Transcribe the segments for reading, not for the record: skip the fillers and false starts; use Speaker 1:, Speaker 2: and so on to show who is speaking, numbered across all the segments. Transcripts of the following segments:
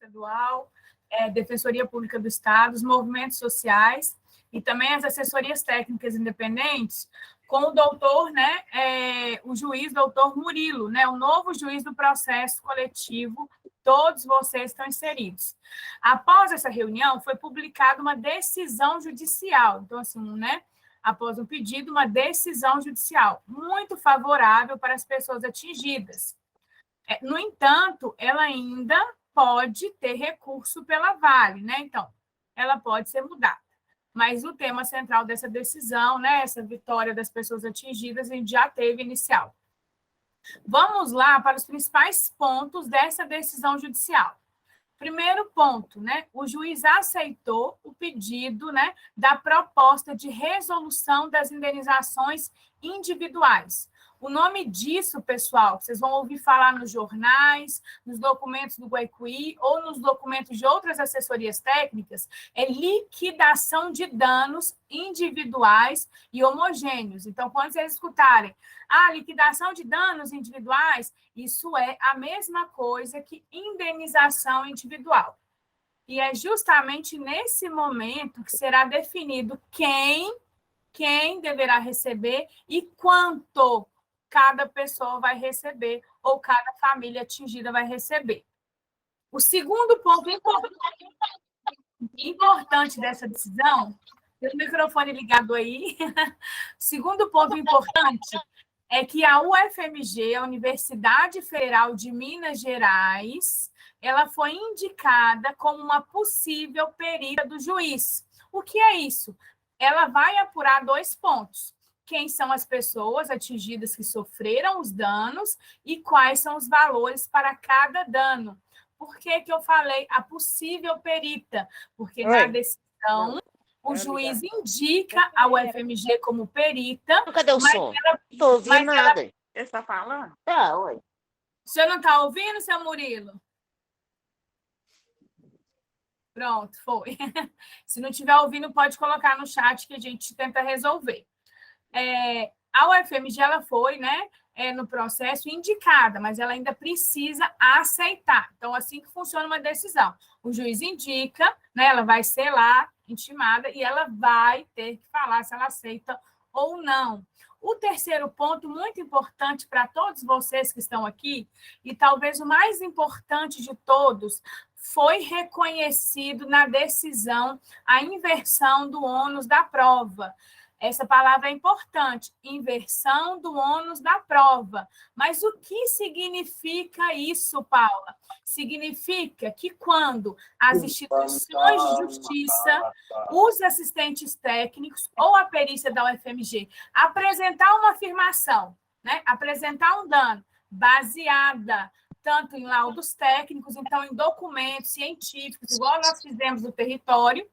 Speaker 1: Estadual, Defensoria Pública do Estado, os movimentos sociais e também as assessorias técnicas independentes, com o doutor, o juiz doutor Murilo, o novo juiz do processo coletivo, todos vocês estão inseridos. Após essa reunião, foi publicada uma decisão judicial, então, assim, após um pedido, uma decisão judicial muito favorável para as pessoas atingidas. No entanto, ela ainda pode ter recurso pela Vale, Então, ela pode ser mudada. Mas o tema central dessa decisão, essa vitória das pessoas atingidas, a gente já teve inicial. Vamos lá para os principais pontos dessa decisão judicial. Primeiro ponto, o juiz aceitou o pedido, da proposta de resolução das indenizações individuais. O nome disso, pessoal, vocês vão ouvir falar nos jornais, nos documentos do Guaicuí ou nos documentos de outras assessorias técnicas, é liquidação de danos individuais e homogêneos. Então, quando vocês escutarem, liquidação de danos individuais, isso é a mesma coisa que indenização individual. E é justamente nesse momento que será definido quem deverá receber e quanto cada pessoa vai receber ou cada família atingida vai receber. O segundo ponto importante dessa decisão, tem o microfone ligado aí, o segundo ponto importante é que a UFMG, a Universidade Federal de Minas Gerais, ela foi indicada como uma possível perita do juiz. O que é isso? Ela vai apurar 2 pontos. Quem são as pessoas atingidas que sofreram os danos e quais são os valores para cada dano. Por que eu falei a possível perita? Porque na decisão o juiz indica a UFMG como perita.
Speaker 2: Cadê o som? Não estou ouvindo nada.
Speaker 3: Você está falando?
Speaker 2: Oi.
Speaker 1: O senhor não está ouvindo, seu Murilo? Pronto, foi. Se não estiver ouvindo, pode colocar no chat que a gente tenta resolver. A UFMG ela foi, no processo indicada, mas ela ainda precisa aceitar. Então, assim que funciona uma decisão. O juiz indica, ela vai ser lá intimada e ela vai ter que falar se ela aceita ou não. O terceiro ponto, muito importante para todos vocês que estão aqui, e talvez o mais importante de todos, foi reconhecido na decisão a inversão do ônus da prova. Essa palavra é importante, inversão do ônus da prova. Mas o que significa isso, Paula? Significa que quando as instituições de justiça, os assistentes técnicos ou a perícia da UFMG apresentar uma afirmação, apresentar um dano baseada tanto em laudos técnicos, então em documentos científicos, igual nós fizemos no território,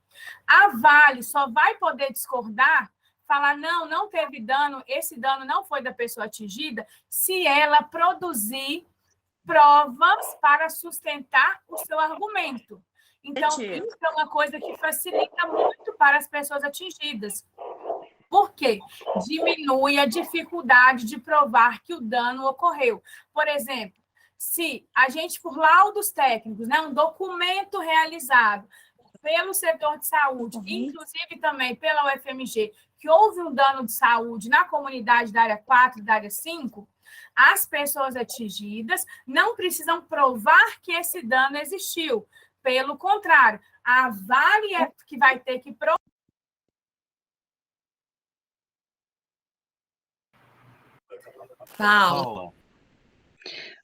Speaker 1: a Vale só vai poder discordar, falar, não teve dano, esse dano não foi da pessoa atingida, se ela produzir provas para sustentar o seu argumento. Então, isso é uma coisa que facilita muito para as pessoas atingidas. Por quê? Diminui a dificuldade de provar que o dano ocorreu. Por exemplo, se a gente, por laudos técnicos, um documento realizado pelo setor de saúde, inclusive também pela UFMG, que houve um dano de saúde na comunidade da área 4 e da área 5, as pessoas atingidas não precisam provar que esse dano existiu. Pelo contrário, a Vale é que vai ter que provar.
Speaker 4: Paula.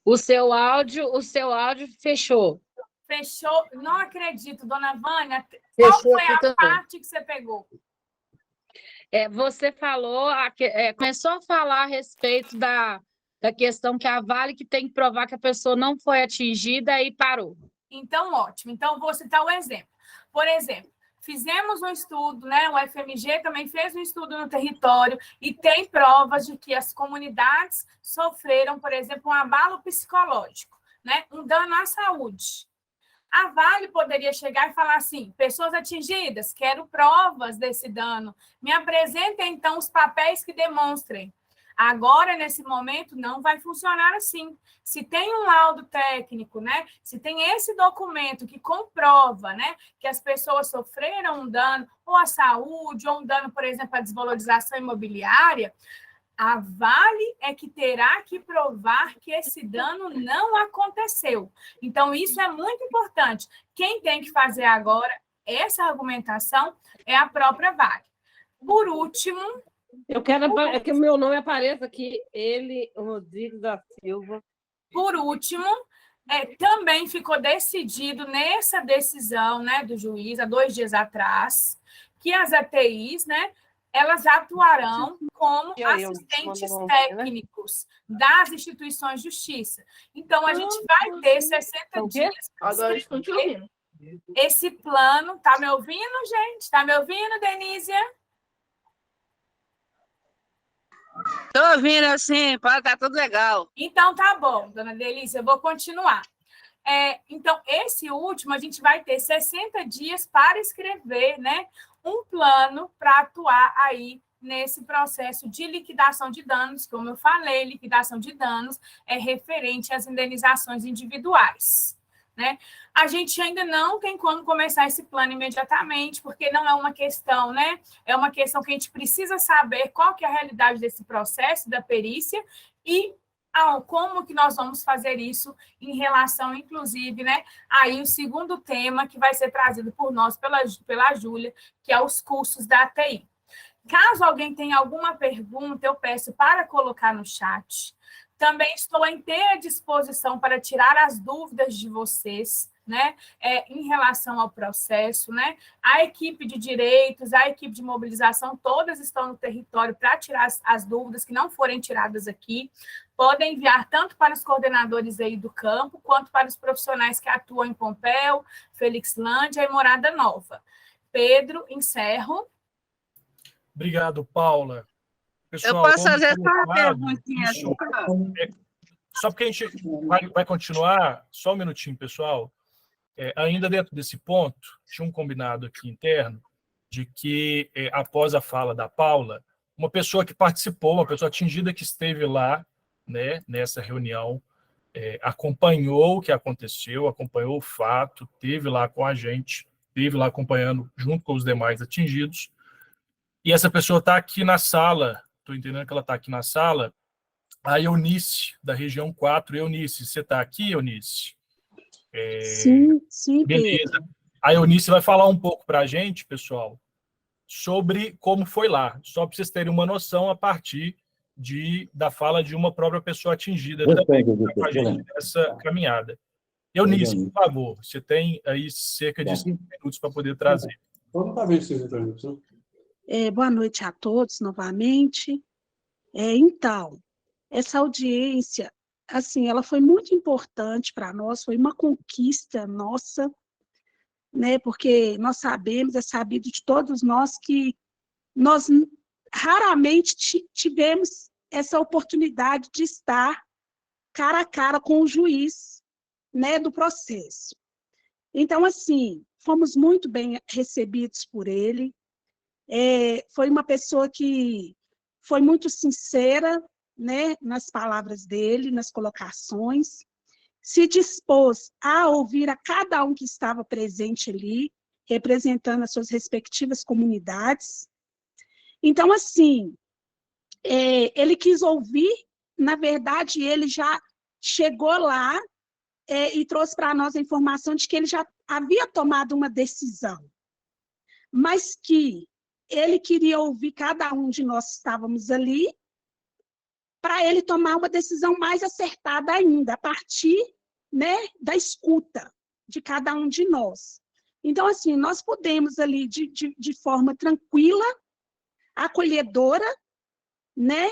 Speaker 5: O seu áudio fechou.
Speaker 1: Fechou? Não acredito, dona Vânia.
Speaker 5: Fechou.
Speaker 1: Qual foi a parte que você pegou?
Speaker 5: Você falou, começou a falar a respeito da questão que a Vale que tem que provar que a pessoa não foi atingida e parou.
Speaker 1: Então, ótimo. Então, vou citar um exemplo. Por exemplo, fizemos um estudo, o FMG também fez um estudo no território e tem provas de que as comunidades sofreram, por exemplo, um abalo psicológico, um dano à saúde. A Vale poderia chegar e falar assim, pessoas atingidas, quero provas desse dano, me apresentem, então, os papéis que demonstrem. Agora, nesse momento, não vai funcionar assim. Se tem um laudo técnico, né? Se tem esse documento que comprova, né, que as pessoas sofreram um dano, ou à saúde, ou um dano, por exemplo, à desvalorização imobiliária, a Vale é que terá que provar que esse dano não aconteceu. Então, isso é muito importante. Quem tem que fazer agora essa argumentação é a própria Vale. Por último...
Speaker 3: Eu quero que o meu nome apareça aqui, ele, Rodrigo da Silva.
Speaker 1: Por último, também ficou decidido nessa decisão, né, do juiz, há 2 dias atrás, que as ATIs, né, elas atuarão como assistentes técnicos das instituições de justiça. Então, a gente vai ter 60 dias.
Speaker 2: Agora estou te ouvindo.
Speaker 1: Esse plano... Está me ouvindo, gente? Está me ouvindo, Denísia?
Speaker 4: Estou ouvindo, assim, tá tudo legal.
Speaker 1: Então, tá bom, dona Delícia, eu vou continuar. Então, esse último, a gente vai ter 60 dias para escrever, né, um plano para atuar aí nesse processo de liquidação de danos. Como eu falei, liquidação de danos é referente às indenizações individuais, né? A gente ainda não tem como começar esse plano imediatamente, porque não é uma questão, né? É uma questão que a gente precisa saber qual que é a realidade desse processo, da perícia, e como que nós vamos fazer isso em relação, inclusive, né, aí o segundo tema que vai ser trazido por nós, pela Júlia, que é os custos da ATI. Caso alguém tenha alguma pergunta, eu peço para colocar no chat. Também estou à inteira disposição para tirar as dúvidas de vocês, né, em relação ao processo, né? A equipe de direitos, a equipe de mobilização, todas estão no território para tirar as dúvidas que não forem tiradas aqui. Podem enviar tanto para os coordenadores aí do campo, quanto para os profissionais que atuam em Pompéu, Felixlândia e Morada Nova. Pedro, encerro.
Speaker 6: Obrigado, Paula. Pessoal,
Speaker 4: eu posso fazer só uma perguntinha?
Speaker 6: Só porque a gente vai continuar, só um minutinho, pessoal. Ainda dentro desse ponto, tinha um combinado aqui interno de que, após a fala da Paula, uma pessoa que participou, uma pessoa atingida que esteve lá, né, nessa reunião, acompanhou o que aconteceu, acompanhou o fato, esteve lá com a gente, esteve lá acompanhando junto com os demais atingidos, e essa pessoa está aqui na sala, estou entendendo que ela está aqui na sala, a Eunice, da região 4. Eunice, você está aqui, Eunice?
Speaker 7: Sim,
Speaker 6: beleza.
Speaker 7: Pedro.
Speaker 6: A Eunice vai falar um pouco para a gente, pessoal, sobre como foi lá, só para vocês terem uma noção a partir da fala de uma própria pessoa atingida também com a gente nessa caminhada. Eunice, por favor, você tem aí cerca de 5 minutos para poder trazer.
Speaker 7: Boa noite a todos novamente. Então, essa audiência, assim, ela foi muito importante para nós, foi uma conquista nossa, né? Porque nós sabemos, é sabido de todos nós que nós raramente tivemos essa oportunidade de estar cara a cara com o juiz, né, do processo. Então, assim, fomos muito bem recebidos por ele. Foi uma pessoa que foi muito sincera, né, nas palavras dele, nas colocações, se dispôs a ouvir a cada um que estava presente ali, representando as suas respectivas comunidades. Então, assim, ele quis ouvir, na verdade, ele já chegou lá e trouxe para nós a informação de que ele já havia tomado uma decisão, mas que ele queria ouvir cada um de nós que estávamos ali, para ele tomar uma decisão mais acertada ainda, a partir, né, da escuta de cada um de nós. Então, assim, nós podemos ali, de forma tranquila, acolhedora, né,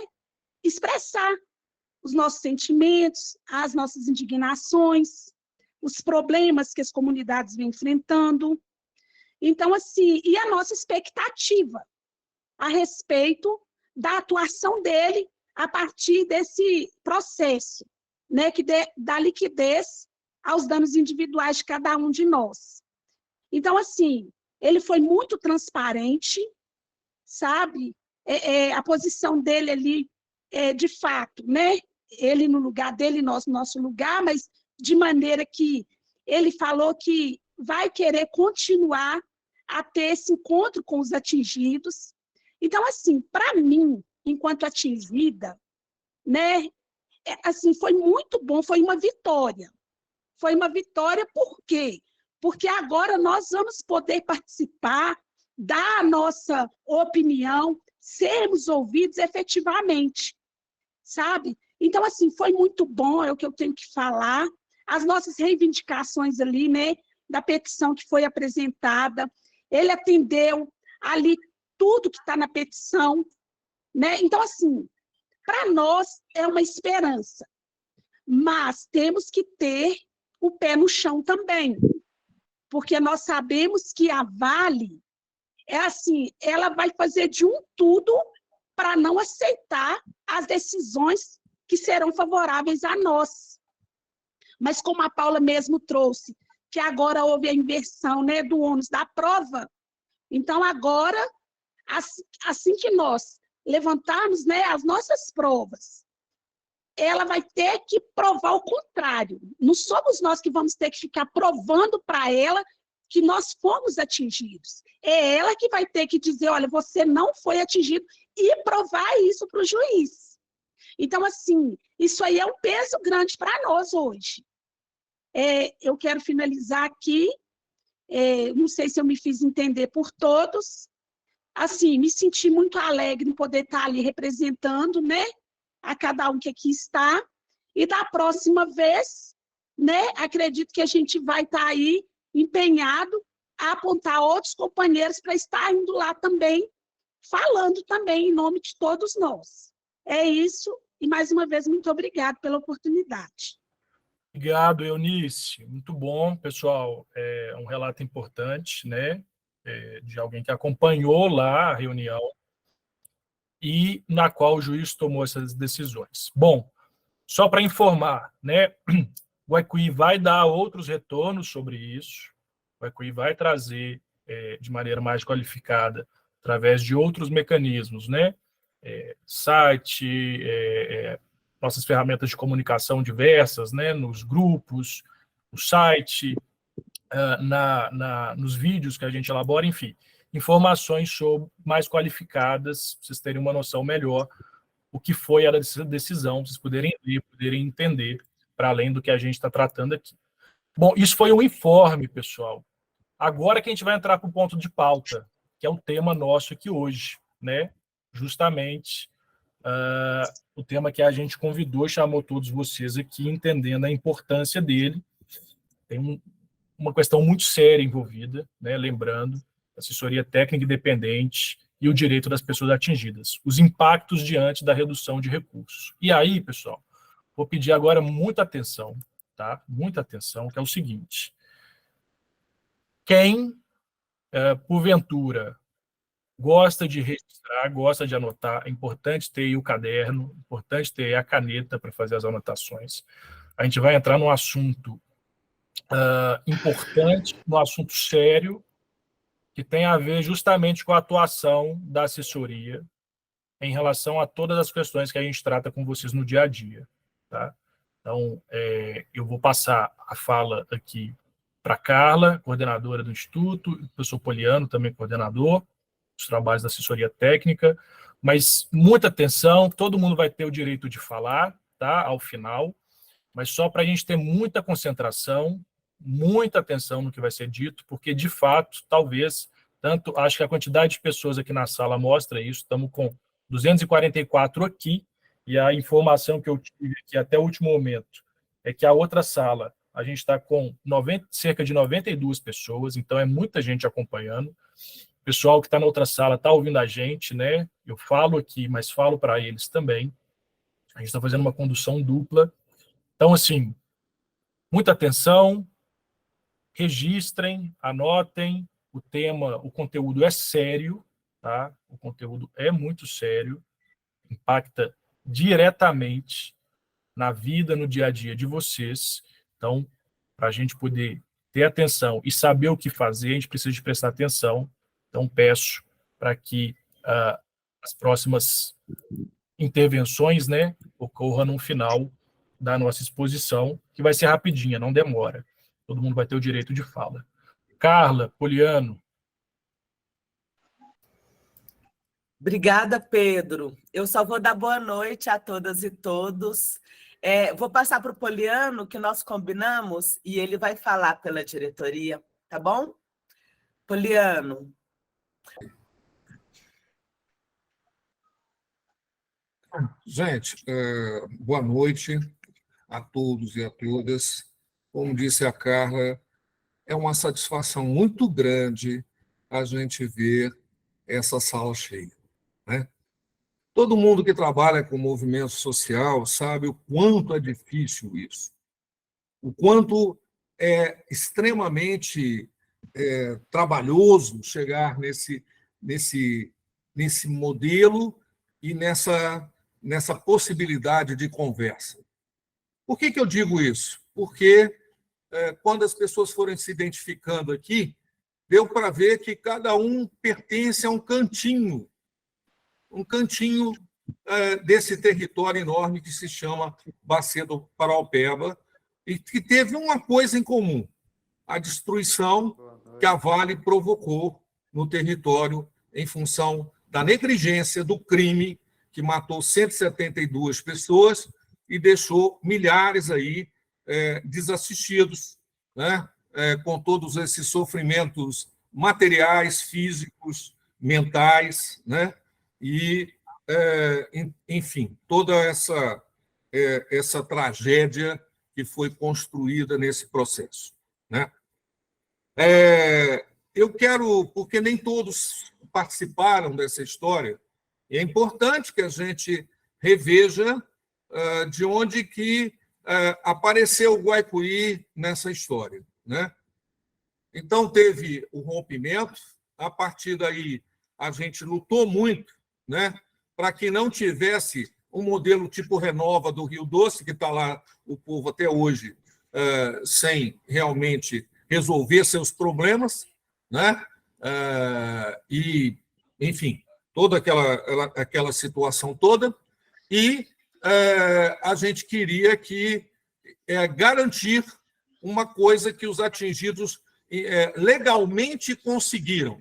Speaker 7: expressar os nossos sentimentos, as nossas indignações, os problemas que as comunidades vêm enfrentando. Então, assim, e a nossa expectativa a respeito da atuação dele a partir desse processo, né, que dá liquidez aos danos individuais de cada um de nós. Então, assim, ele foi muito transparente, sabe? A posição dele ali de fato, né? Ele no lugar dele, nós no nosso lugar, mas de maneira que ele falou que vai querer continuar a ter esse encontro com os atingidos. Então, assim, para mim, enquanto atingida, né, assim, foi muito bom, foi uma vitória. Foi uma vitória por quê? Porque agora nós vamos poder participar, dar a nossa opinião, sermos ouvidos efetivamente, sabe? Então, assim, foi muito bom, é o que eu tenho que falar. As nossas reivindicações ali, né, da petição que foi apresentada, ele atendeu ali tudo que está na petição, né? Então, assim, para nós é uma esperança, mas temos que ter o pé no chão também, porque nós sabemos que a Vale é assim, ela vai fazer de tudo para não aceitar as decisões que serão favoráveis a nós. Mas como a Paula mesmo trouxe, que agora houve a inversão, né, do ônus da prova, então agora, assim que nós levantarmos, né, as nossas provas, ela vai ter que provar o contrário. Não somos nós que vamos ter que ficar provando para ela que nós fomos atingidos. É ela que vai ter que dizer, olha, você não foi atingido, e provar isso para o juiz. Então, assim, isso aí é um peso grande para nós hoje. Eu quero finalizar aqui, não sei se eu me fiz entender por todos, assim, me senti muito alegre em poder estar ali representando, né, a cada um que aqui está, e da próxima vez, né, acredito que a gente vai estar aí empenhado a apontar outros companheiros para estar indo lá também, falando também em nome de todos nós. É isso, e mais uma vez, muito obrigado pela oportunidade.
Speaker 6: Obrigado, Eunice. Muito bom, pessoal. É um relato importante, né, de alguém que acompanhou lá a reunião e na qual o juiz tomou essas decisões. Bom, só para informar, né, o EQI vai dar outros retornos sobre isso, o EQI vai trazer de maneira mais qualificada, através de outros mecanismos, né, site, nossas ferramentas de comunicação diversas, né, nos grupos, no site, nos vídeos que a gente elabora, enfim, informações mais qualificadas, para vocês terem uma noção melhor o que foi a decisão, para vocês poderem ler, poderem entender, para além do que a gente está tratando aqui. Bom, isso foi um informe, pessoal. Agora que a gente vai entrar para o ponto de pauta, que é o tema nosso aqui hoje, né? Justamente o tema que a gente convidou, chamou todos vocês aqui, entendendo a importância dele. Tem uma questão muito séria envolvida, né? Lembrando, assessoria técnica independente e o direito das pessoas atingidas, os impactos diante da redução de recursos. E aí, pessoal, vou pedir agora muita atenção, tá? Muita atenção, que é o seguinte. Quem, porventura, gosta de registrar, gosta de anotar, é importante ter aí o caderno, é importante ter aí a caneta para fazer as anotações. A gente vai entrar num assunto importante, num assunto sério, que tem a ver justamente com a atuação da assessoria em relação a todas as questões que a gente trata com vocês no dia a dia. Tá? Então, eu vou passar a fala aqui para a Carla, coordenadora do Instituto, o professor Poliano, também coordenador dos trabalhos da assessoria técnica, mas muita atenção, todo mundo vai ter o direito de falar, tá? Ao final, mas só para a gente ter muita concentração, muita atenção no que vai ser dito, porque, de fato, talvez, acho que a quantidade de pessoas aqui na sala mostra isso, estamos com 244 aqui, e a informação que eu tive aqui até o último momento é que a outra sala, a gente está com cerca de 92 pessoas, então é muita gente acompanhando. O pessoal que está na outra sala está ouvindo a gente, né? Eu falo aqui, mas falo para eles também. A gente está fazendo uma condução dupla. Então, assim, muita atenção, registrem, anotem, o tema, o conteúdo é sério, tá? O conteúdo é muito sério, impacta diretamente na vida, no dia a dia de vocês. Então, para a gente poder ter atenção e saber o que fazer, a gente precisa de prestar atenção. Então, peço para que as próximas intervenções, né, ocorra no final da nossa exposição, que vai ser rapidinha, não demora. Todo mundo vai ter o direito de fala. Carla, Poliano.
Speaker 8: Obrigada, Pedro. Eu só vou dar boa noite a todas e todos. Vou passar para o Poliano, que nós combinamos, e ele vai falar pela diretoria, tá bom? Poliano.
Speaker 9: Gente, boa noite a todos e a todas. Como disse a Carla, é uma satisfação muito grande a gente ver essa sala cheia, né? Todo mundo que trabalha com movimento social sabe o quanto é difícil isso, o quanto é extremamente trabalhoso chegar nesse modelo e nessa possibilidade de conversa. Por que eu digo isso? Porque quando as pessoas forem se identificando aqui, deu para ver que cada um pertence a um cantinho desse território enorme que se chama Bacia do Paraopeba, e que teve uma coisa em comum: a destruição que a Vale provocou no território em função da negligência, do crime que matou 172 pessoas e deixou milhares aí desassistidos, né? Com todos esses sofrimentos materiais, físicos, mentais, né? E, enfim, toda essa tragédia que foi construída nesse processo, né? Eu quero, porque nem todos participaram dessa história, é importante que a gente reveja de onde que apareceu o Guaicuí nessa história, né? Então, teve o rompimento, a partir daí a gente lutou muito, né, para que não tivesse um modelo tipo Renova do Rio Doce, que está lá o povo até hoje sem realmente resolver seus problemas, né? E, enfim, toda aquela situação toda, e a gente queria garantir uma coisa que os atingidos legalmente conseguiram,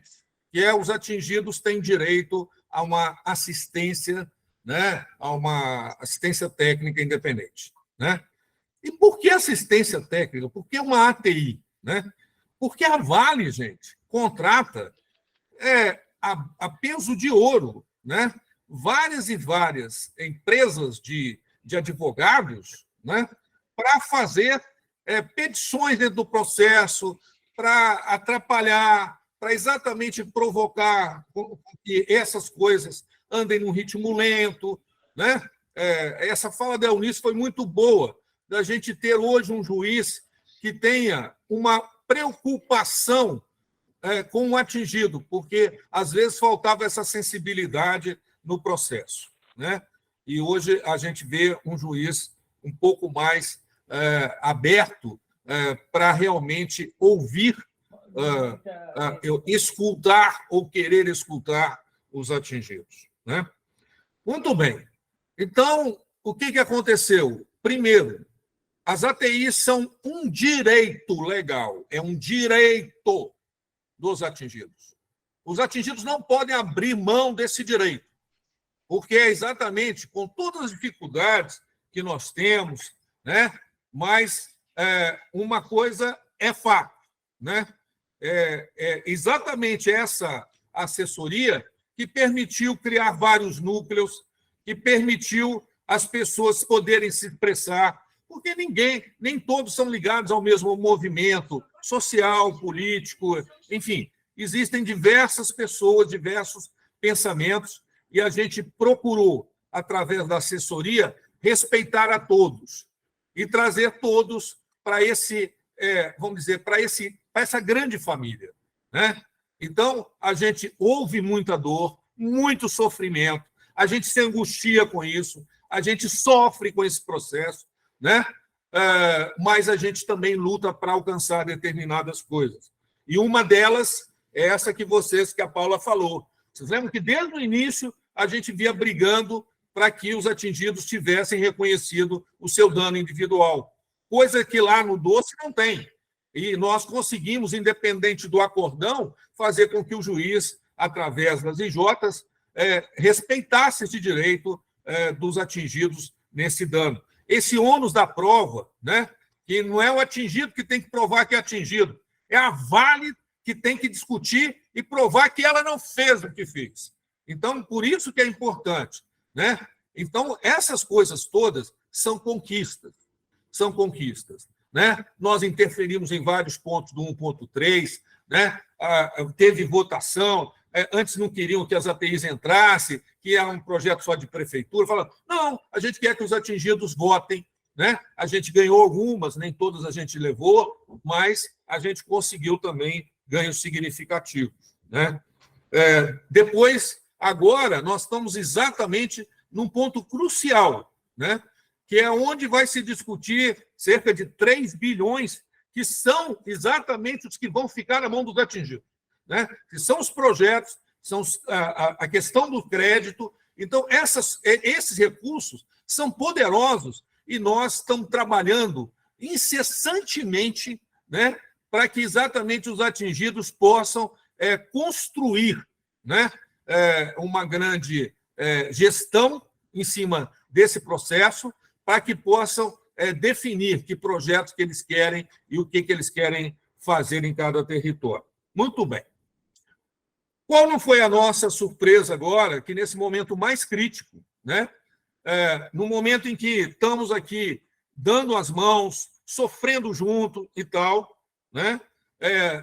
Speaker 9: que os atingidos têm direito a uma assistência, né, a uma assistência técnica independente, né? E por que assistência técnica? Por que uma ATI, né? Porque a Vale, gente, contrata a peso de ouro, né, várias e várias empresas de advogados, né, para fazer petições dentro do processo, para atrapalhar, para exatamente provocar que essas coisas andem num ritmo lento, né? Essa fala da Eunice foi muito boa, da gente ter hoje um juiz que tenha uma preocupação com o atingido, porque às vezes faltava essa sensibilidade no processo, né? E hoje a gente vê um juiz um pouco mais aberto para realmente ouvir, escutar ou querer escutar os atingidos, né? Muito bem. Então, o que aconteceu? Primeiro, as ATIs são um direito legal, é um direito dos atingidos. Os atingidos não podem abrir mão desse direito, porque é exatamente com todas as dificuldades que nós temos, né? Mas uma coisa é fato, né? Exatamente essa assessoria que permitiu criar vários núcleos, que permitiu as pessoas poderem se expressar, porque nem todos são ligados ao mesmo movimento social, político, enfim, existem diversas pessoas, diversos pensamentos, e a gente procurou, através da assessoria, respeitar a todos e trazer todos para vamos dizer, para essa grande família, né? Então, a gente ouve muita dor, muito sofrimento, a gente se angustia com isso, a gente sofre com esse processo, né? Mas a gente também luta para alcançar determinadas coisas. E uma delas é essa que a Paula falou. Vocês lembram que desde o início a gente via brigando para que os atingidos tivessem reconhecido o seu dano individual, coisa que lá no doce não tem. E nós conseguimos, independente do acordão, fazer com que o juiz, através das IJs, respeitasse esse direito dos atingidos nesse dano. Esse ônus da prova, né, que não é o atingido que tem que provar que é atingido, é a Vale que tem que discutir e provar que ela não fez o que fez. Então, por isso que é importante, né? Então, essas coisas todas são conquistas, né? Nós interferimos em vários pontos do 1.3, né? Teve votação, antes não queriam que as ATIs entrassem, que era um projeto só de prefeitura, falando, não, a gente quer que os atingidos votem, né? A gente ganhou algumas, nem todas a gente levou, mas a gente conseguiu também ganhos significativos, né? Depois, agora, nós estamos exatamente num ponto crucial, né? Que é onde vai se discutir cerca de 3 bilhões, que são exatamente os que vão ficar na mão dos atingidos, né? Que são os projetos, são a questão do crédito. Então, esses recursos são poderosos e nós estamos trabalhando incessantemente, né, para que exatamente os atingidos possam construir, né, uma grande gestão em cima desse processo, para que possam definir que projetos que eles querem e o que eles querem fazer em cada território. Muito bem. Qual não foi a nossa surpresa agora, que nesse momento mais crítico, né, no momento em que estamos aqui dando as mãos, sofrendo junto e tal, né,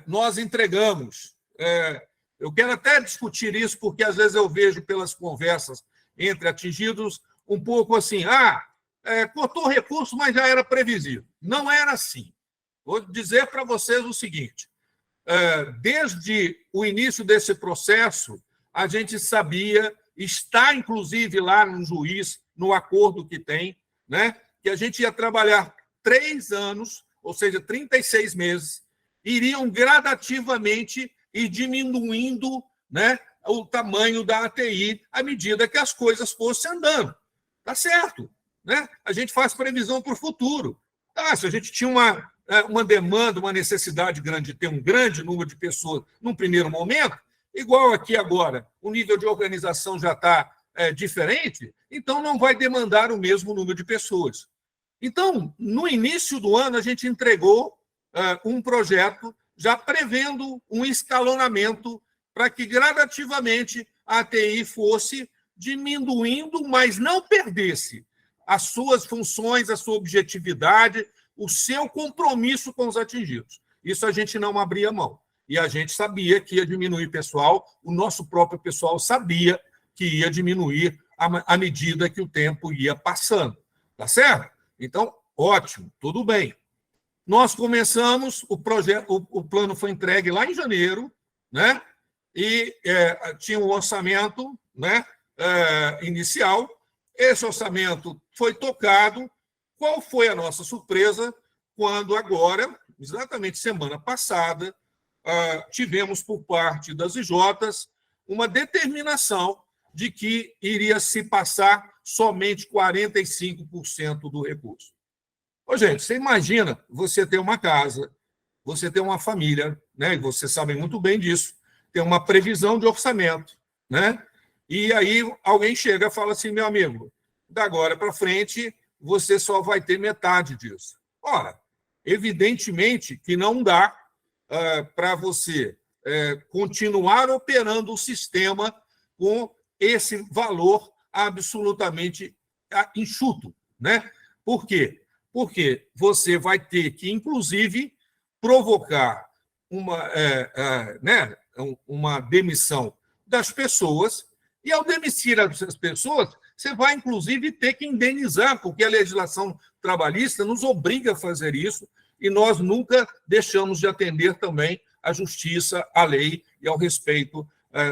Speaker 9: nós entregamos. Eu quero até discutir isso, porque às vezes eu vejo pelas conversas entre atingidos um pouco assim, cortou recurso, mas já era previsível. Não era assim. Vou dizer para vocês o seguinte, desde o início desse processo, a gente sabia, está inclusive lá no juiz, no acordo que tem, né, que a gente ia trabalhar 3 anos, ou seja, 36 meses, iriam gradativamente ir diminuindo, né, o tamanho da ATI à medida que as coisas fossem andando. Tá certo, né? A gente faz previsão para o futuro. Se a gente tinha uma demanda, uma necessidade grande de ter um grande número de pessoas num primeiro momento, igual aqui agora, o nível de organização já está diferente, então não vai demandar o mesmo número de pessoas. Então, no início do ano, a gente entregou um projeto já prevendo um escalonamento para que gradativamente a ATI fosse diminuindo, mas não perdesse as suas funções, a sua objetividade, o seu compromisso com os atingidos. Isso a gente não abria mão. E a gente sabia que ia diminuir pessoal, o nosso próprio pessoal sabia que ia diminuir à medida que o tempo ia passando. Tá certo? Então, ótimo, tudo bem. Nós começamos, o plano foi entregue lá em janeiro, né? E tinha um orçamento, né, inicial. Esse orçamento foi tocado. Qual foi a nossa surpresa quando agora, exatamente semana passada, tivemos por parte das IJs uma determinação de que iria se passar somente 45% do recurso. Ô, gente, você imagina você ter uma casa, você ter uma família, né? E vocês sabem muito bem disso, ter uma previsão de orçamento, né? E aí alguém chega e fala assim, meu amigo, da agora para frente você só vai ter metade disso. Ora, evidentemente que não dá para você continuar operando o sistema com esse valor absolutamente enxuto, né? Por quê? Porque você vai ter que, inclusive, provocar uma demissão das pessoas, e, ao demitir essas pessoas, você vai, inclusive, ter que indenizar, porque a legislação trabalhista nos obriga a fazer isso, e nós nunca deixamos de atender também à justiça, à lei e ao respeito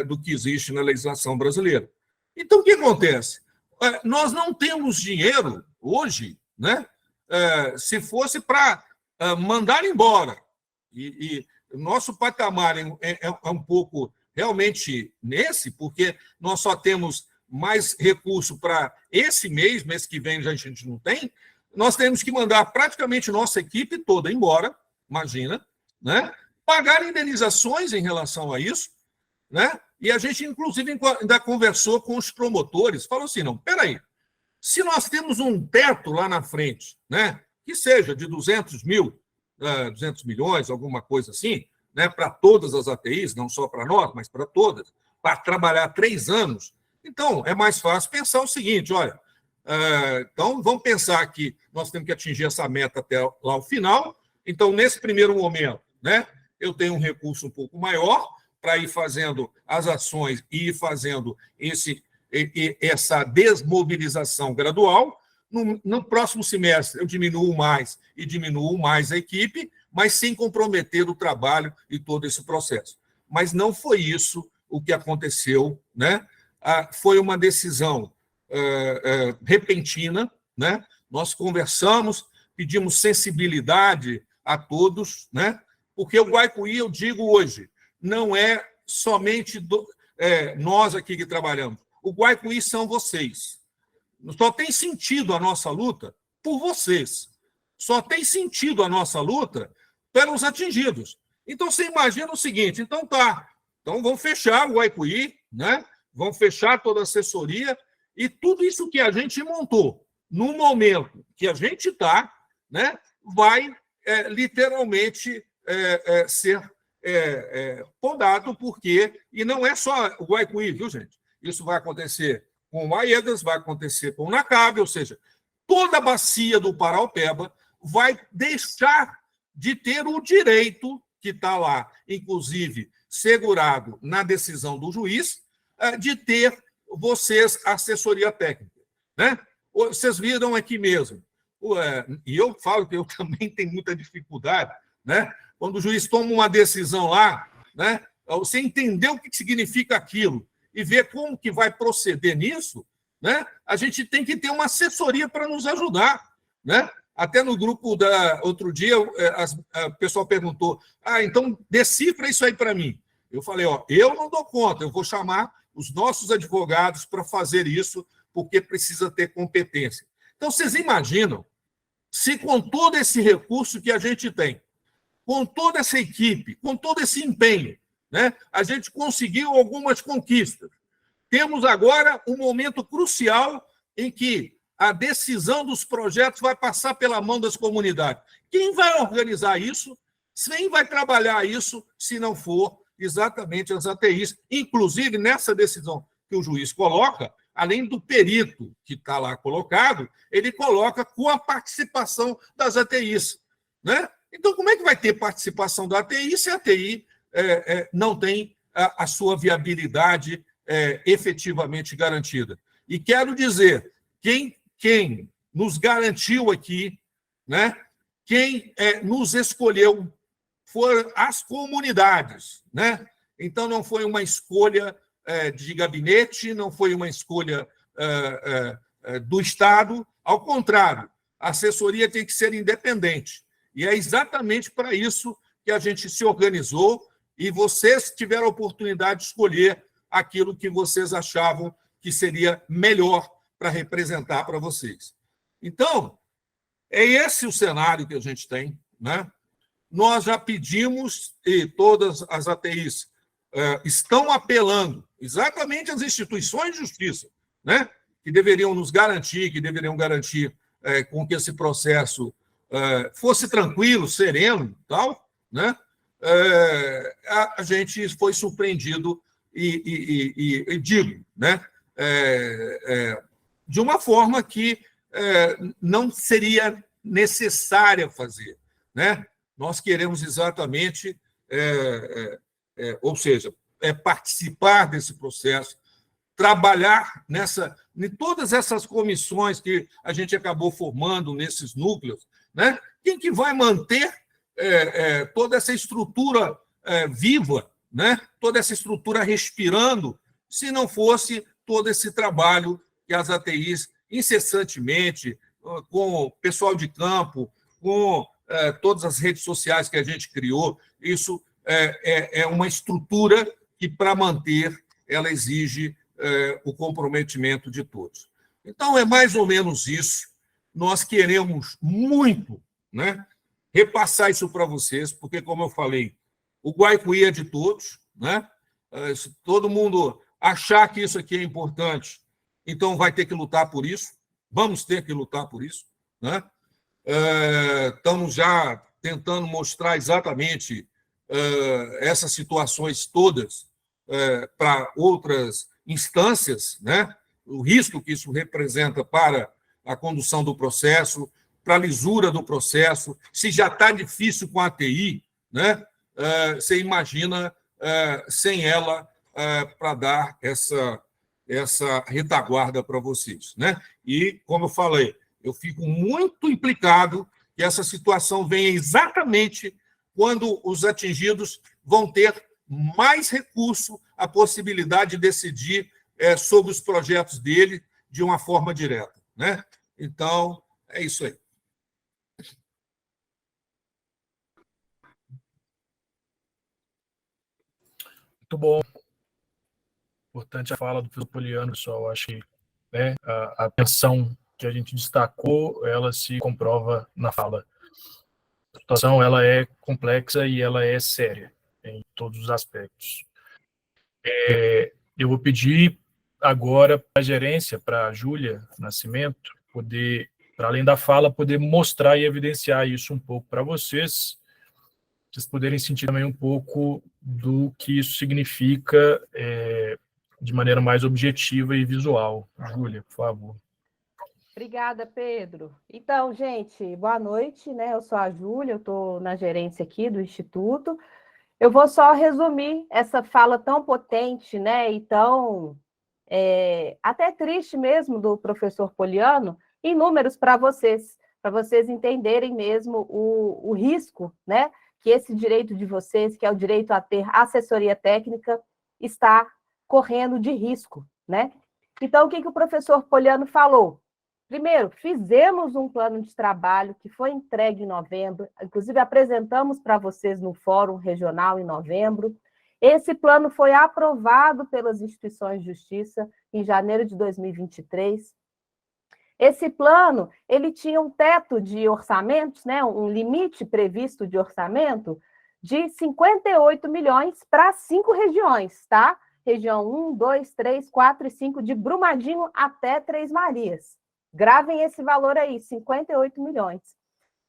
Speaker 9: do que existe na legislação brasileira. Então, o que acontece? Nós não temos dinheiro hoje, né? Se fosse para mandar embora, e o nosso patamar é um pouco realmente nesse, porque nós só temos mais recurso para esse mês que vem a gente não tem, nós temos que mandar praticamente nossa equipe toda embora, imagina, né? Pagar indenizações em relação a isso, né? E a gente, inclusive, ainda conversou com os promotores, falou assim, não, peraí, se nós temos um teto lá na frente, né, que seja de 200 milhões, alguma coisa assim, né, para todas as ATIs, não só para nós, mas para todas, para trabalhar 3 anos, então é mais fácil pensar o seguinte, olha, então vamos pensar que nós temos que atingir essa meta até lá o final, então nesse primeiro momento, né, eu tenho um recurso um pouco maior para ir fazendo as ações e ir fazendo essa desmobilização gradual. No próximo semestre, eu diminuo mais a equipe, mas sem comprometer o trabalho e todo esse processo. Mas não foi isso o que aconteceu, né? Foi uma decisão repentina, né? Nós conversamos, pedimos sensibilidade a todos, né? Porque o Guaicuí, eu digo hoje, não é somente nós aqui que trabalhamos. O Guaicuí são vocês. Só tem sentido a nossa luta por vocês. Só tem sentido a nossa luta pelos atingidos. Então, você imagina o seguinte, então vamos fechar o Guaicuí, né? Vamos fechar toda a assessoria e tudo isso que a gente montou no momento que a gente está, né, vai literalmente ser podado, e não é só o Guaicuí, viu, gente? Isso vai acontecer com o Aedas, vai acontecer com o Nacabe, ou seja, toda a bacia do Paraopeba vai deixar de ter o direito que está lá, inclusive segurado na decisão do juiz, de ter vocês assessoria técnica, né? Vocês viram aqui mesmo, e eu falo que eu também tenho muita dificuldade, né? Quando o juiz toma uma decisão lá, né? Você entendeu o que significa aquilo e ver como que vai proceder nisso, né? A gente tem que ter uma assessoria para nos ajudar, né? Até no grupo outro dia, o pessoal perguntou, então decifra isso aí para mim. Eu falei, eu não dou conta, eu vou chamar os nossos advogados para fazer isso, porque precisa ter competência. Então, vocês imaginam se com todo esse recurso que a gente tem, com toda essa equipe, com todo esse empenho, né, a gente conseguiu algumas conquistas. Temos agora um momento crucial em que a decisão dos projetos vai passar pela mão das comunidades. Quem vai organizar isso? Quem vai trabalhar isso, se não for exatamente as ATIs? Inclusive, nessa decisão que o juiz coloca, além do perito que está lá colocado, ele coloca com a participação das ATIs, né? Então, como é que vai ter participação da ATI se a ATI não tem a sua viabilidade efetivamente garantida? E quero dizer, quem nos garantiu aqui, né? Quem nos escolheu foram as comunidades, né? Então, não foi uma escolha de gabinete, não foi uma escolha do Estado, ao contrário, a assessoria tem que ser independente. E é exatamente para isso que a gente se organizou e vocês tiveram a oportunidade de escolher aquilo que vocês achavam que seria melhor para representar para vocês. Então, é esse o cenário que a gente tem, né? Nós já pedimos, e todas as ATIs estão apelando exatamente às instituições de justiça, né? Que deveriam nos garantir, com que esse processo fosse tranquilo, sereno e tal, né? A gente foi surpreendido e digo, né? De uma forma que não seria necessária fazer, né? Nós queremos exatamente, ou seja, participar desse processo, trabalhar em todas essas comissões que a gente acabou formando nesses núcleos, né? Quem que vai manter toda essa estrutura viva, né? Toda essa estrutura respirando, se não fosse todo esse trabalho que as ATIs, incessantemente, com o pessoal de campo, com todas as redes sociais que a gente criou, isso é uma estrutura que, para manter, ela exige o comprometimento de todos. Então, é mais ou menos isso. Nós queremos muito, né, repassar isso para vocês, porque, como eu falei, o Guaicuí é de todos, né? Se todo mundo achar que isso aqui é importante, então vai ter que lutar por isso, vamos ter que lutar por isso, né? Estamos já tentando mostrar exatamente essas situações todas para outras instâncias, né? O risco que isso representa para a condução do processo, para a lisura do processo. Se já está difícil com a TI, né? Você imagina sem ela para dar essa retaguarda para vocês, né? E, como eu falei, eu fico muito implicado que essa situação venha exatamente quando os atingidos vão ter mais recurso, a possibilidade de decidir sobre os projetos dele de uma forma direta, né? Então, é isso aí.
Speaker 6: Muito bom. Importante a fala do Poliano, pessoal. Acho que, né, a atenção que a gente destacou, ela se comprova na fala. A situação ela é complexa e ela é séria em todos os aspectos. Eu vou pedir agora para a gerência, para a Júlia Nascimento, poder, para além da fala, poder mostrar e evidenciar isso um pouco para vocês poderem sentir também um pouco do que isso significa de maneira mais objetiva e visual. Júlia, por favor.
Speaker 3: Obrigada, Pedro. Então, gente, boa noite, né? Eu sou a Júlia, eu estou na gerência aqui do Instituto. Eu vou só resumir essa fala tão potente, né? E tão até triste mesmo do professor Poliano, em números para vocês entenderem mesmo o risco, né? Que esse direito de vocês, que é o direito a ter assessoria técnica, está correndo de risco, né? Então, o que o professor Poliano falou? Primeiro, fizemos um plano de trabalho que foi entregue em novembro, inclusive apresentamos para vocês no Fórum Regional em novembro. Esse plano foi aprovado pelas instituições de justiça em janeiro de 2023. Esse plano, ele tinha um teto de orçamentos, né, um limite previsto de orçamento de 58 milhões para 5 regiões, tá? Região 1, 2, 3, 4 e 5, de Brumadinho até Três Marias. Gravem esse valor aí, 58 milhões.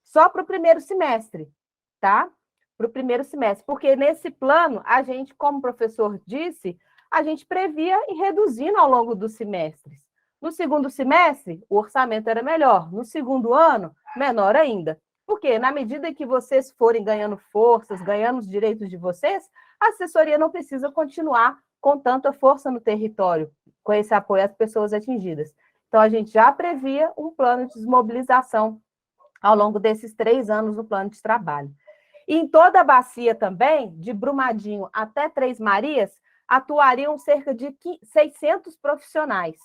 Speaker 3: Só para o primeiro semestre, tá? Para o primeiro semestre. Porque nesse plano, a gente, como o professor disse, a gente previa ir reduzindo ao longo dos semestres. No segundo semestre, o orçamento era melhor. No segundo ano, menor ainda. Porque, na medida que vocês forem ganhando forças, ganhando os direitos de vocês, a assessoria não precisa continuar com tanta força no território, com esse apoio às pessoas atingidas. Então, a gente já previa um plano de desmobilização ao longo desses 3 anos no plano de trabalho. E em toda a bacia também, de Brumadinho até Três Marias, atuariam cerca de 600 profissionais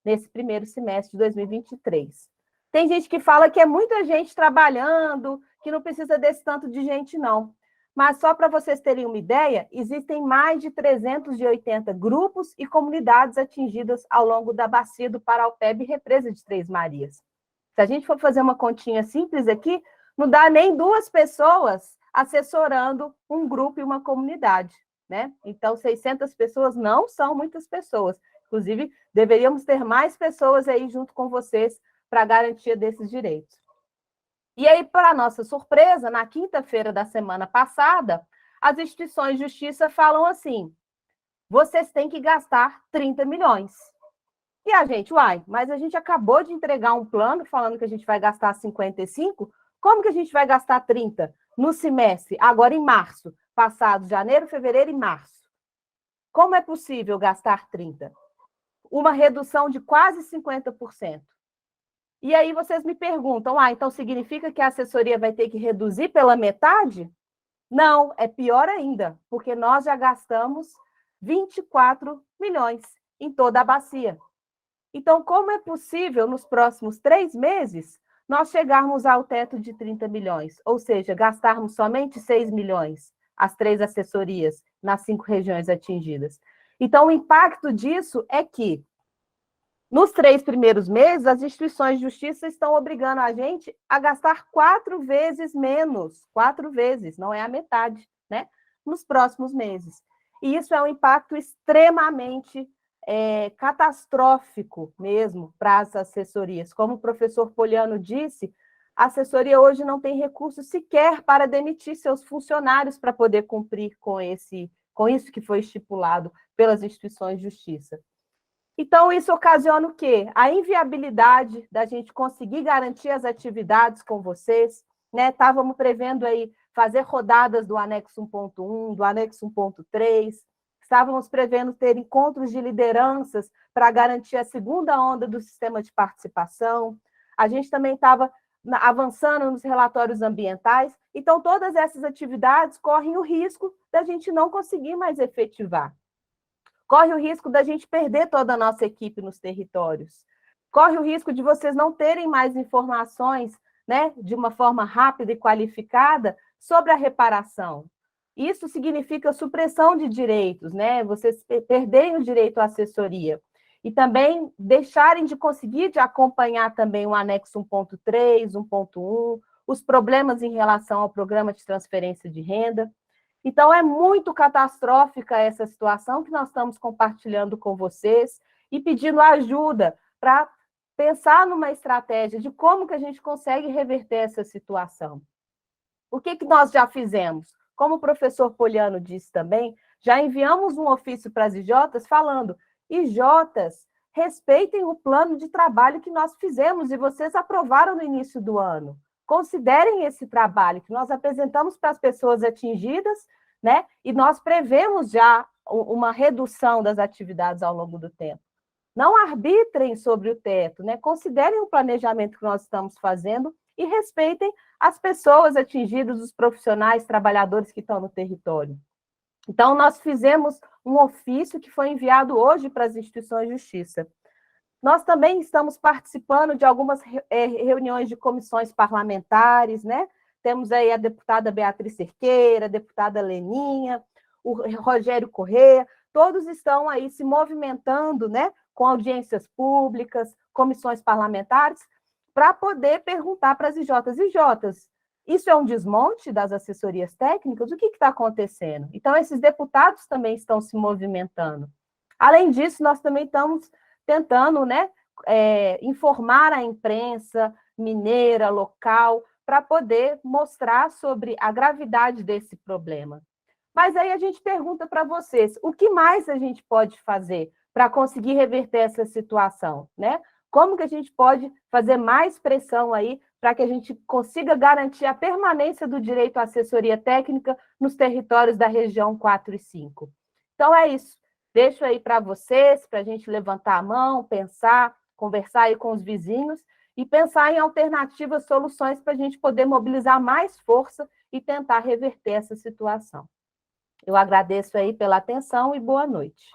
Speaker 3: nesse primeiro semestre de 2023. Tem gente que fala que é muita gente trabalhando, que não precisa desse tanto de gente, não. Mas só para vocês terem uma ideia, existem mais de 380 grupos e comunidades atingidas ao longo da bacia do Paraupeba e Represa de Três Marias. Se a gente for fazer uma continha simples aqui, não dá nem 2 pessoas assessorando um grupo e uma comunidade, né? Então, 600 pessoas não são muitas pessoas. Inclusive, deveríamos ter mais pessoas aí junto com vocês para a garantia desses direitos. E aí, para nossa surpresa, na quinta-feira da semana passada, as instituições de justiça falam assim: vocês têm que gastar 30 milhões. E a gente, mas a gente acabou de entregar um plano falando que a gente vai gastar 55, como que a gente vai gastar 30 no semestre, agora em março, passado janeiro, fevereiro e março? Como é possível gastar 30? Uma redução de quase 50%. E aí vocês me perguntam, então significa que a assessoria vai ter que reduzir pela metade? Não, é pior ainda, porque nós já gastamos 24 milhões em toda a bacia. Então, como é possível, nos próximos 3 meses, nós chegarmos ao teto de 30 milhões? Ou seja, gastarmos somente 6 milhões, as 3 assessorias, nas 5 regiões atingidas. Então, o impacto disso é que, nos 3 primeiros meses, as instituições de justiça estão obrigando a gente a gastar 4 vezes menos, 4 vezes, não é a metade, né? Nos próximos meses. E isso é um impacto extremamente catastrófico mesmo para as assessorias. Como o professor Poliano disse, a assessoria hoje não tem recursos sequer para demitir seus funcionários para poder cumprir com isso que foi estipulado pelas instituições de justiça. Então, isso ocasiona o quê? A inviabilidade da gente conseguir garantir as atividades com vocês, né? Estávamos prevendo aí fazer rodadas do anexo 1.1, do anexo 1.3, estávamos prevendo ter encontros de lideranças para garantir a segunda onda do sistema de participação, a gente também estava avançando nos relatórios ambientais, então todas essas atividades correm o risco da gente não conseguir mais efetivar. Corre o risco da gente perder toda a nossa equipe nos territórios. Corre o risco de vocês não terem mais informações, né, de uma forma rápida e qualificada sobre a reparação. Isso significa supressão de direitos, né? Vocês perderem o direito à assessoria. E também deixarem de conseguir acompanhar também o anexo 1.3, 1.1, os problemas em relação ao programa de transferência de renda. Então, é muito catastrófica essa situação que nós estamos compartilhando com vocês e pedindo ajuda para pensar numa estratégia de como que a gente consegue reverter essa situação. O que nós já fizemos? Como o professor Poliano disse também, já enviamos um ofício para as IJs falando: IJs, respeitem o plano de trabalho que nós fizemos e vocês aprovaram no início do ano. Considerem esse trabalho que nós apresentamos para as pessoas atingidas, né? E nós prevemos já uma redução das atividades ao longo do tempo. Não arbitrem sobre o teto, né? Considerem o planejamento que nós estamos fazendo e respeitem as pessoas atingidas, os profissionais, trabalhadores que estão no território. Então, nós fizemos um ofício que foi enviado hoje para as instituições de justiça. Nós também estamos participando de algumas reuniões de comissões parlamentares, né? Temos aí a deputada Beatriz Cerqueira, a deputada Leninha, o Rogério Corrêa, todos estão aí se movimentando, né? Com audiências públicas, comissões parlamentares, para poder perguntar para as IJs, isso é um desmonte das assessorias técnicas? O que está acontecendo? Então, esses deputados também estão se movimentando. Além disso, nós também estamos tentando, né, informar a imprensa mineira, local, para poder mostrar sobre a gravidade desse problema. Mas aí a gente pergunta para vocês, o que mais a gente pode fazer para conseguir reverter essa situação, né? Como que a gente pode fazer mais pressão aí para que a gente consiga garantir a permanência do direito à assessoria técnica nos territórios da região 4 e 5? Então, é isso. Deixo aí para vocês, para a gente levantar a mão, pensar, conversar aí com os vizinhos e pensar em alternativas, soluções para a gente poder mobilizar mais força e tentar reverter essa situação. Eu agradeço aí pela atenção e boa noite.